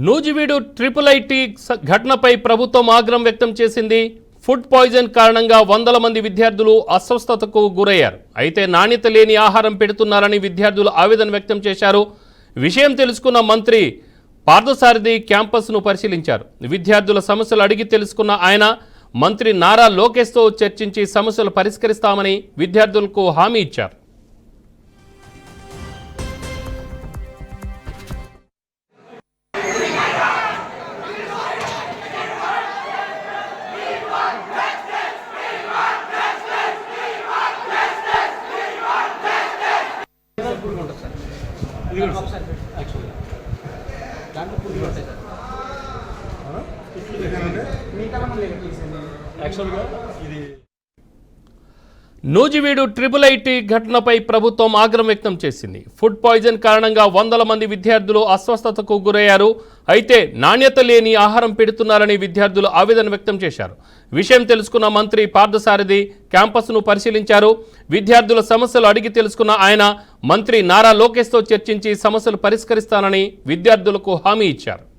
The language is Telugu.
నూజివీడు ట్రిపుల్ ఐటీ ఘటనపై ప్రభుత్వం ఆగ్రహం వ్యక్తం చేసింది. ఫుడ్ పాయిజన్ కారణంగా వందల మంది విద్యార్థులు అస్వస్థతకు గురయ్యారు. అయితే నాణ్యత లేని ఆహారం పెడుతున్నారని విద్యార్థులు ఆవేదన వ్యక్తం చేశారు. విషయం తెలుసుకున్న మంత్రి పార్థసారథి క్యాంపస్ను పరిశీలించారు. విద్యార్థుల సమస్యలు అడిగి తెలుసుకున్న ఆయన మంత్రి నారా లోకేష్తో చర్చించి సమస్యలు పరిష్కరిస్తామని విద్యార్థులకు హామీ ఇచ్చారు. నూజివీడు ట్రిపుల్ ఐటీ ఘటనపై ప్రభుత్వం ఆగ్రహం వ్యక్తం చేసింది. ఫుడ్ పాయిజన్ కారణంగా వందల మంది విద్యార్థులు అస్వస్థతకు గురయ్యారు. అయితే నాణ్యత లేని ఆహారం పెడుతున్నారని విద్యార్థులు ఆవేదన వ్యక్తం చేశారు. విషయం తెలుసుకున్న మంత్రి పార్థసారథి క్యాంపస్ను పరిశీలించారు. విద్యార్థుల సమస్యలు అడిగి తెలుసుకున్న ఆయన మంత్రి నారా లోకేష్తో చర్చించి సమస్యలు పరిష్కరిస్తానని విద్యార్థులకు హామీ ఇచ్చారు.